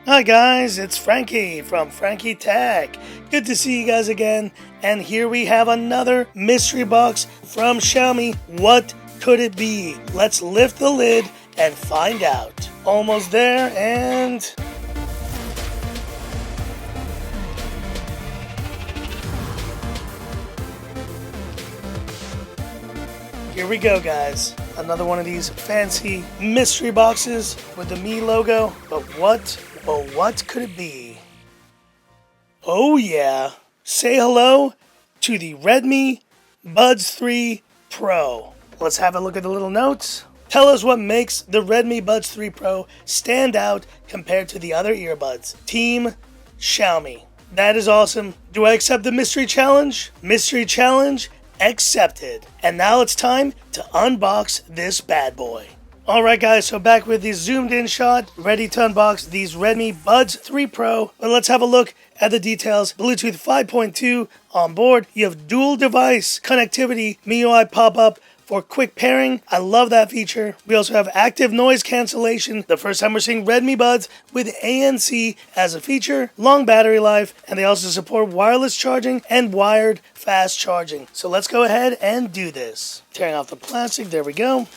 Hi guys, it's Frankie from Frankie Tech. Good to see you guys again. And here we have another mystery box from Xiaomi. What could it be? Let's lift the lid and find out. Almost there, and here we go, guys. Another one of these fancy mystery boxes with the Mi logo. But what could it be? Oh yeah, say hello to the Redmi Buds 3 Pro. Let's have a look at the little notes. Tell us what makes the Redmi Buds 3 Pro stand out compared to the other earbuds. Team Xiaomi. That is awesome. Do I accept the mystery challenge? Mystery challenge accepted. And now it's time to unbox this bad boy. Alright guys, so back with the zoomed in shot, ready to unbox these Redmi Buds 3 Pro. But let's have a look at the details. Bluetooth 5.2 on board. You have dual device connectivity, MIUI pop-up for quick pairing. I love that feature. We also have active noise cancellation. The first time we're seeing Redmi Buds with ANC as a feature. Long battery life, and they also support wireless charging and wired fast charging. So let's go ahead and do this. Tearing off the plastic, there we go.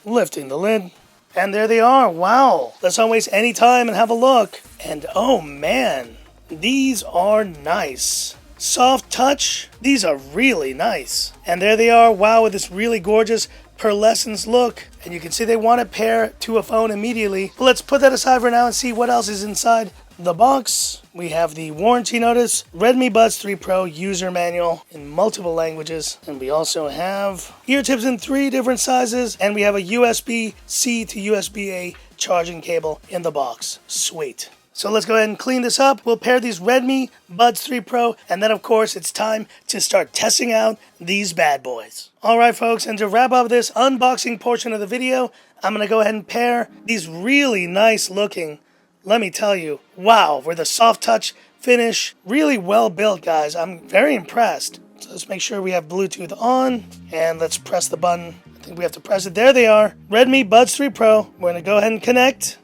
Lifting the lid, and there they are. Wow, let's not waste any time and have a look. And oh man, these are nice. Soft touch, these are really nice. And there they are. Wow, with this really gorgeous pearlescence look. And you can see they want to pair to a phone immediately. But let's put that aside for now and see what else is inside the box. We have the warranty notice, Redmi Buds 3 Pro user manual in multiple languages, and we also have ear tips in 3 different sizes, and we have a USB-C to USB-A charging cable in the box. Sweet. So let's go ahead and clean this up. We'll pair these Redmi Buds 3 Pro, and then of course it's time to start testing out these bad boys. Alright folks, and to wrap up this unboxing portion of the video, I'm going to go ahead and pair these really nice looking, let me tell you, wow, with the soft touch finish, really well built, guys. I'm very impressed. So let's make sure we have Bluetooth on, and let's press the button. I think we have to press it. There they are. Redmi Buds 3 Pro. We're going to go ahead and connect.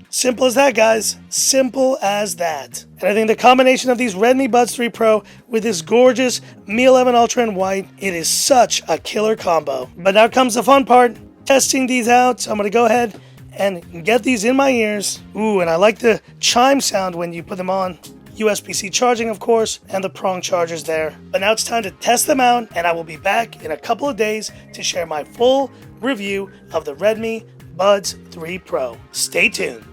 Simple as that, guys. Simple as that. And I think the combination of these Redmi Buds 3 Pro with this gorgeous Mi 11 Ultra in white, it is such a killer combo. But now comes the fun part, testing these out. So I'm going to go ahead and get these in my ears. Ooh, and I like the chime sound when you put them on. USB-C charging, of course, and the prong chargers there. But now it's time to test them out, and I will be back in a couple of days to share my full review of the Redmi Buds 3 Pro. Stay tuned.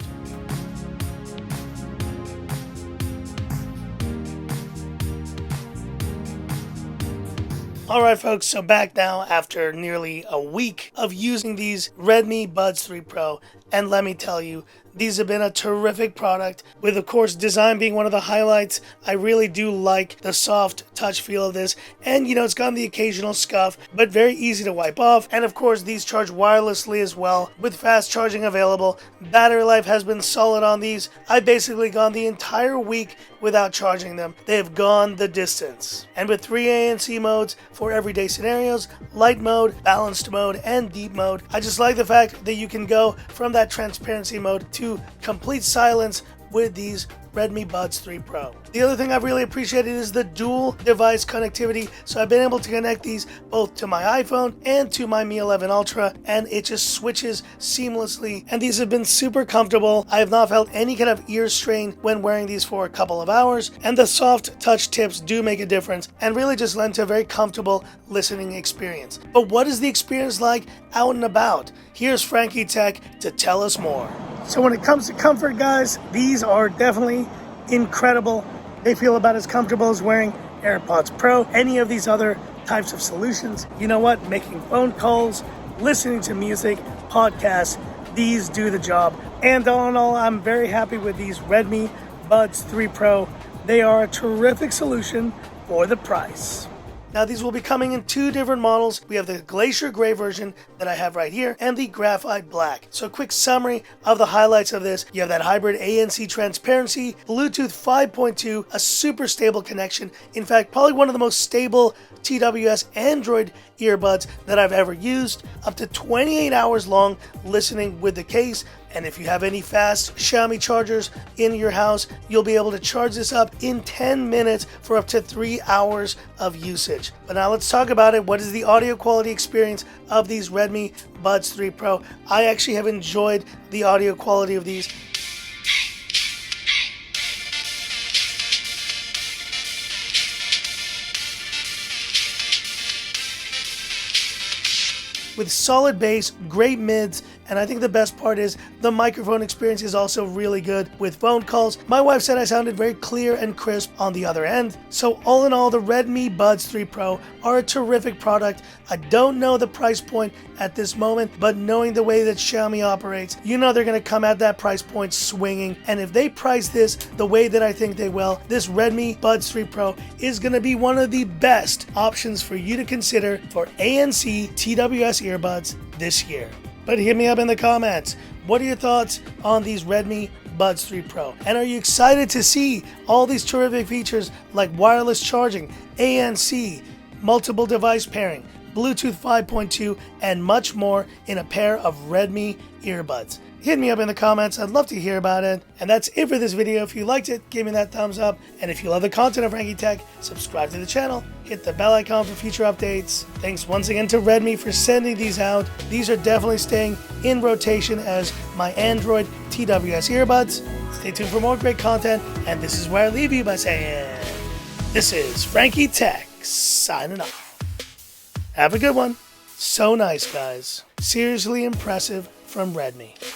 Alright folks, so back now after nearly a week of using these Redmi Buds 3 Pro, and let me tell you, these have been a terrific product, with of course design being one of the highlights. I really do like the soft touch feel of this, and you know, it's got the occasional scuff, but very easy to wipe off. And of course these charge wirelessly as well, with fast charging available. Battery life has been solid on these. I've basically gone the entire week without charging them. They have gone the distance. And with 3 ANC modes for everyday scenarios, light mode, balanced mode, and deep mode, I just like the fact that you can go from that transparency mode to complete silence with these Redmi Buds 3 Pro. The other thing I've really appreciated is the dual device connectivity. So I've been able to connect these both to my iPhone and to my Mi 11 Ultra, and it just switches seamlessly. And these have been super comfortable. I have not felt any kind of ear strain when wearing these for a couple of hours, and the soft touch tips do make a difference and really just lend to a very comfortable listening experience. But what is the experience like out and about? Here's Frankie Tech to tell us more. So when it comes to comfort, guys, these are definitely incredible. They feel about as comfortable as wearing AirPods Pro, any of these other types of solutions. You know what? Making phone calls, listening to music, podcasts, these do the job. And all in all, I'm very happy with these Redmi Buds 3 Pro. They are a terrific solution for the price. Now these will be coming in 2 different models. We have the Glacier Gray version that I have right here and the Graphite Black. So a quick summary of the highlights of this. You have that hybrid ANC transparency, Bluetooth 5.2, a super stable connection. In fact, probably one of the most stable TWS Android earbuds that I've ever used. Up to 28 hours long listening with the case. And if you have any fast Xiaomi chargers in your house, you'll be able to charge this up in 10 minutes for up to 3 hours of usage. But now let's talk about it. What is the audio quality experience of these Redmi Buds 3 Pro? I actually have enjoyed the audio quality of these. With solid bass, great mids, and I think the best part is the microphone experience is also really good with phone calls. My wife said I sounded very clear and crisp on the other end. So all in all, the Redmi Buds 3 Pro are a terrific product. I don't know the price point at this moment, but knowing the way that Xiaomi operates, you know they're going to come at that price point swinging. And if they price this the way that I think they will, this Redmi Buds 3 Pro is going to be one of the best options for you to consider for ANC TWS earbuds this year. But hit me up in the comments. What are your thoughts on these Redmi Buds 3 Pro? And are you excited to see all these terrific features like wireless charging, ANC, multiple device pairing, Bluetooth 5.2, and much more in a pair of Redmi earbuds? Hit me up in the comments. I'd love to hear about it. And that's it for this video. If you liked it, give me that thumbs up. And if you love the content of Frankie Tech, subscribe to the channel. Hit the bell icon for future updates. Thanks once again to Redmi for sending these out. These are definitely staying in rotation as my Android TWS earbuds. Stay tuned for more great content. And this is where I leave you by saying, this is Frankie Tech signing off. Have a good one. So nice, guys. Seriously impressive from Redmi.